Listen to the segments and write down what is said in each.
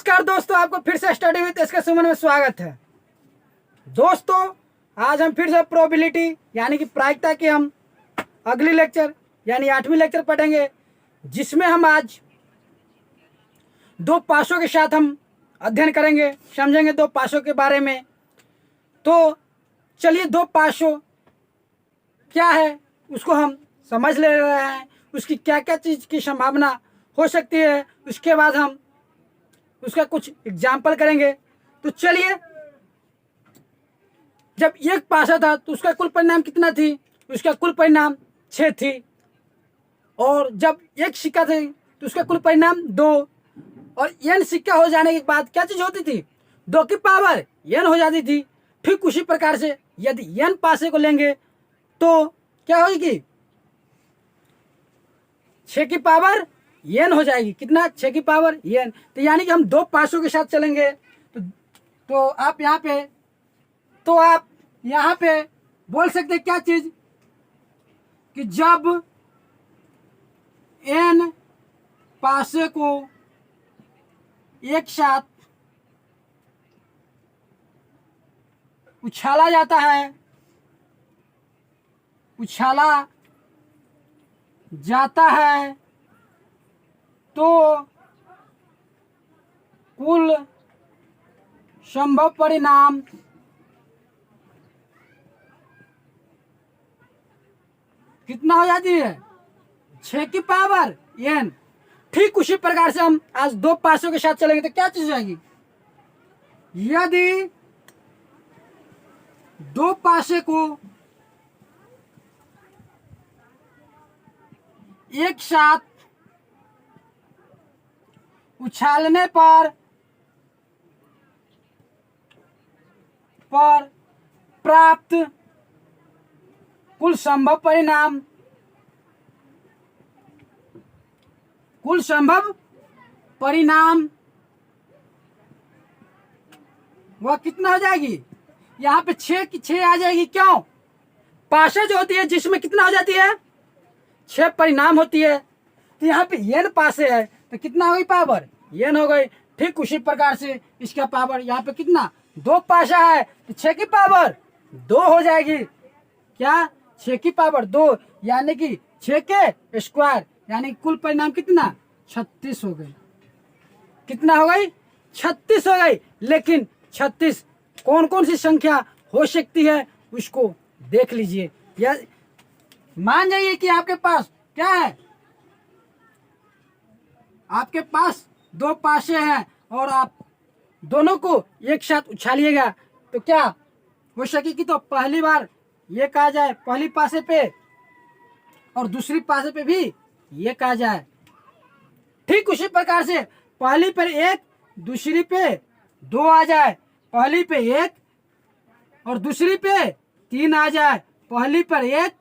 नमस्कार दोस्तों, आपको फिर से स्टडी विद एसके सुमन में स्वागत है। दोस्तों, आज हम फिर से प्रोबेबिलिटी यानी कि प्रायिकता की हम अगली लेक्चर यानी 8वीं लेक्चर पढ़ेंगे, जिसमें हम आज दो पासों के साथ हम अध्ययन करेंगे, समझेंगे दो पासों के बारे में। तो चलिए, दो पासों क्या है उसको हम समझ ले रहे हैं, उसकी क्या क्या चीज़ की संभावना हो सकती है, उसके बाद हम उसका कुछ एग्जाम्पल करेंगे। तो चलिए, जब एक पासा था तो उसका कुल परिणाम कितना थी? उसका कुल परिणाम 6 थी। और जब एक सिक्का थी तो उसका कुल परिणाम 2। और n सिक्का हो जाने के बाद क्या चीज होती थी? 2 की पावर n हो जाती थी। ठीक उसी प्रकार से यदि n पासे को लेंगे तो क्या होगी? 6 की पावर n हो जाएगी। कितना? 6 की पावर n। तो यानी कि हम दो पासों के साथ चलेंगे। तो आप यहाँ पे बोल सकते क्या चीज कि जब n पासे को एक साथ उछाला जाता है, तो कुल संभव परिणाम कितना हो जाती है? 6 की पावर n। ठीक उसी प्रकार से हम आज दो पासों के साथ चलेंगे तो क्या चीज आएगी? यदि दो पासे को एक साथ उछालने पर प्राप्त कुल संभव परिणाम वह कितना हो जाएगी? यहाँ पे 6 की 6 आ जाएगी। क्यों? पासे जो होती है जिसमें कितना हो जाती है? 6 परिणाम होती है। तो यहाँ पे n पासे है तो कितना हो गई? पावर n हो गई। ठीक उसी प्रकार से इसका पावर यहाँ पे कितना? 2 पासा है तो 6 की पावर 2 हो जाएगी। क्या? 6 की पावर 2 यानी कि 6 के स्क्वायर, यानी कुल परिणाम कितना? 36 हो गई। कितना हो गई? 36 हो गई। लेकिन 36 कौन कौन सी संख्या हो सकती है उसको देख लीजिए। या मान जाइए कि आपके पास क्या है? आपके पास दो पासे हैं और आप दोनों को एक साथ उछालिएगा तो क्या हो सकेगी? तो पहली बार एक आ जाए पहली पासे पे और दूसरी पासे पे भी एक आ जाए। ठीक उसी प्रकार से पहली पर 1, दूसरी पे 2 आ जाए। पहली पे 1 और दूसरी पे 3 आ जाए। पहली पर 1,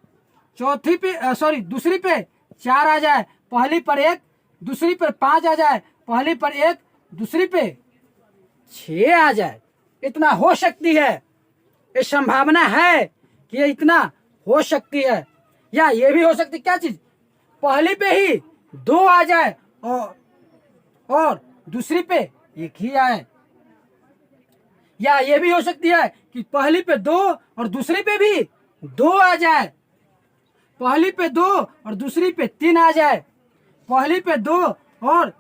दूसरी पे 4 आ जाए। पहली पर 1, दूसरी पर 5 आ जाए। पहली पर 1, दूसरी पे 6 आ जाए। इतना हो सकती है, ये संभावना है कि ये इतना हो सकती है। या ये भी हो सकती क्या चीज? पहली पे ही 2 आ जाए और दूसरी पे 1 ही आए। या ये भी हो सकती है कि पहली पे 2 और दूसरी पे भी 2 आ जाए। पहली पे 2 और दूसरी पे 3 आ जाए। पहली पे 2 और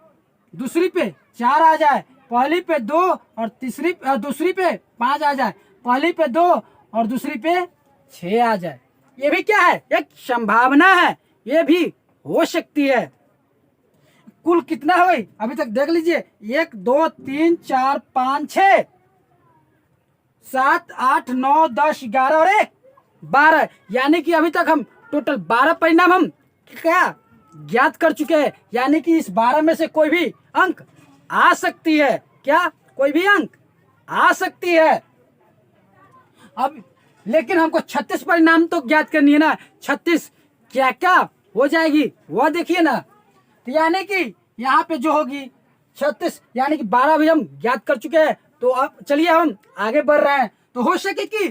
दूसरी पे 4 आ जाए। पहली पे 2 और दूसरी पे 5 आ जाए। पहली पे 2 और दूसरी पे 6 आ जाए। ये भी क्या है? एक संभावना है, ये भी हो सकती है। कुल कितना हुई अभी तक देख लीजिए? 1 2 3 4 5 6 7 8 9 10 11 और 1 12, यानी कि अभी तक हम टोटल 12 परिणाम हम क्या ज्ञात कर चुके हैं। यानी कि इस 12 में से कोई भी अंक आ सकती है। क्या? कोई भी अंक आ सकती है। अब लेकिन हमको 36 परिणाम तो ज्ञात करनी है ना। 36 क्या क्या हो जाएगी वह देखिए ना। तो यानी कि यहाँ पे जो होगी 36, यानी कि 12 भी हम ज्ञात कर चुके हैं। तो अब चलिए हम आगे बढ़ रहे हैं। तो हो सके कि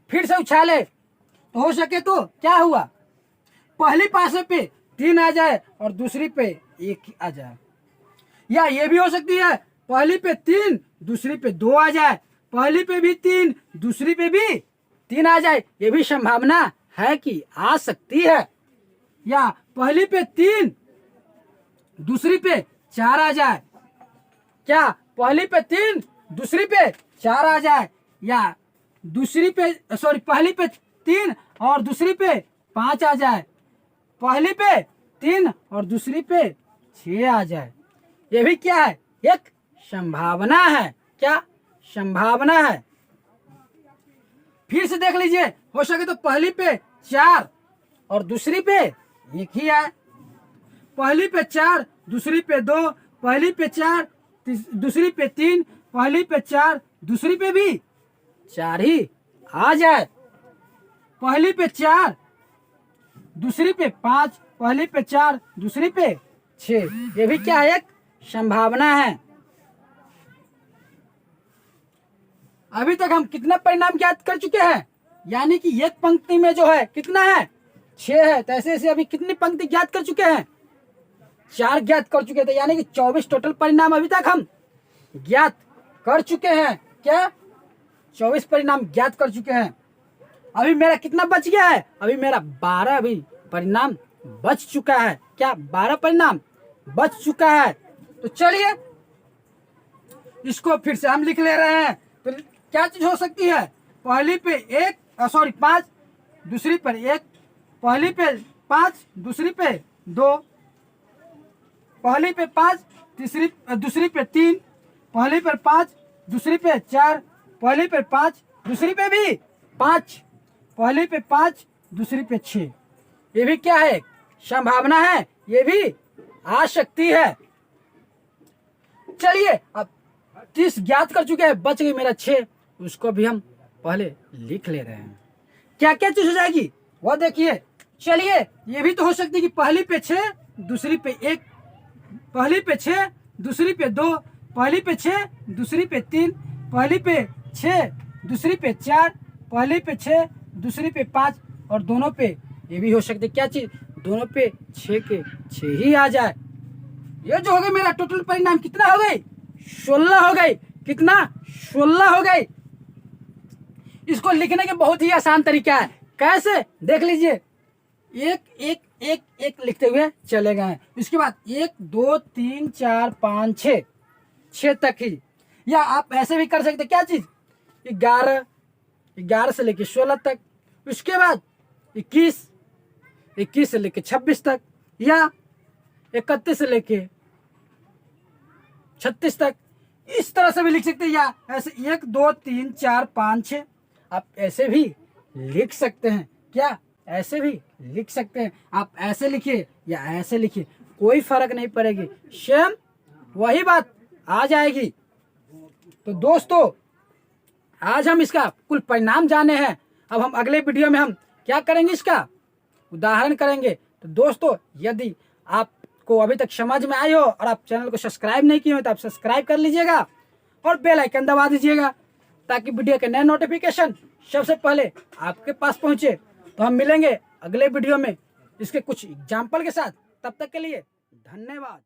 फिर से उछाले, तो हो सके तो क्या हुआ? पहली पासे पे 3 आ जाए और दूसरी पे 1 आ जाए। या ये भी हो सकती है पहली पे 3 दूसरी पे 2 आ जाए, पहली पे भी 3 दूसरी पे भी 3 आ जाए, ये भी संभावना है कि आ सकती है। या पहली पे 3 दूसरी पे 4 आ जाए, क्या पहली पे 3 दूसरी पे 4 आ जाए, या दूसरी पे पहली पे 3 और दूसरी पे 5 आ जाए, पहली पे 3 और दूसरी पे 6 आ जाए, ये भी क्या है, एक संभावना है। क्या संभावना है। फिर से देख लीजिए, हो सके तो पहली पे 4 और दूसरी पे 1 ही है, पहली पे 4 दूसरी पे 2, पहली पे 4 दूसरी पे 3, पहली पे 4 दूसरी पे भी 4 ही आ जाए, पहली पे 4 दूसरी पे 5, पहली पे 4 दूसरी पे 6, ये भी क्या है, एक संभावना है। अभी तक हम कितना परिणाम ज्ञात कर चुके हैं, यानी कि एक पंक्ति में जो है कितना है, 6 है, तो ऐसे ऐसे अभी कितनी पंक्ति ज्ञात कर चुके हैं, 4 ज्ञात कर चुके थे, यानी कि 24 टोटल परिणाम अभी तक हम ज्ञात कर चुके हैं। क्या 24 परिणाम ज्ञात कर चुके हैं। अभी मेरा कितना बच गया है, अभी मेरा 12 अभी परिणाम बच चुका है। क्या 12 परिणाम बच चुका है। तो चलिए इसको फिर से हम लिख ले रहे हैं। तो क्या चीज हो सकती है, पहली पे 5 दूसरी पर 1, पहली पे 5 दूसरी पे 2, पहली पे 5 दूसरी पे 3, पहली पर 5 दूसरी पे 4, पहली पे 5 दूसरी पे भी 5, पहली पे 5 दूसरी पे 6, ये भी क्या है, संभावना है, ये भी आ सकती है। चलिए अब 30 ज्ञात कर चुके हैं, बच गई मेरा 6, उसको भी हम पहले लिख ले रहे हैं। क्या क्या चीज हो जाएगी वो देखिए। चलिए ये भी तो हो सकती है कि पहली पे 6 दूसरी पे 1, पहली पे 6 दूसरी पे 2, पहली पे 6 दूसरी पे 3, पहली पे 6 दूसरी पे 4, पहली पे 6 दूसरी पे 5, और दोनों पे ये भी हो सकती है क्या चीज, दोनों पे 6 के 6 ही आ जाए। ये जो हो गई मेरा टोटल परिणाम कितना हो गई, 16 हो गई। कितना, 16 हो गई। इसको लिखने के बहुत ही आसान तरीका है। कैसे, देख लीजिए, एक एक एक एक लिखते हुए चले गए। इसके बाद 1 2 3 4 5 6 तक ही, या आप ऐसे भी कर सकते, क्या चीज, 11 से लेके 16 तक, उसके बाद 21 से लेके 26 तक, या 31 से लेके 36 तक, इस तरह से भी लिख सकते हैं। या ऐसे 1 2 3 4 5 6 आप ऐसे भी लिख सकते हैं। क्या, ऐसे भी लिख सकते हैं। आप ऐसे लिखिए या ऐसे लिखिए, कोई फर्क नहीं पड़ेगी, सेम वही बात आ जाएगी। तो दोस्तों आज हम इसका कुल परिणाम जाने हैं। अब हम अगले वीडियो में हम क्या करेंगे, इसका उदाहरण करेंगे। तो दोस्तों यदि आपको अभी तक समझ में आई हो और आप चैनल को सब्सक्राइब नहीं किए हो तो आप सब्सक्राइब कर लीजिएगा और बेल आइकन दबा दीजिएगा, ताकि वीडियो के नए नोटिफिकेशन सबसे पहले आपके पास पहुंचे। तो हम मिलेंगे अगले वीडियो में इसके कुछ एग्जाम्पल के साथ। तब तक के लिए धन्यवाद।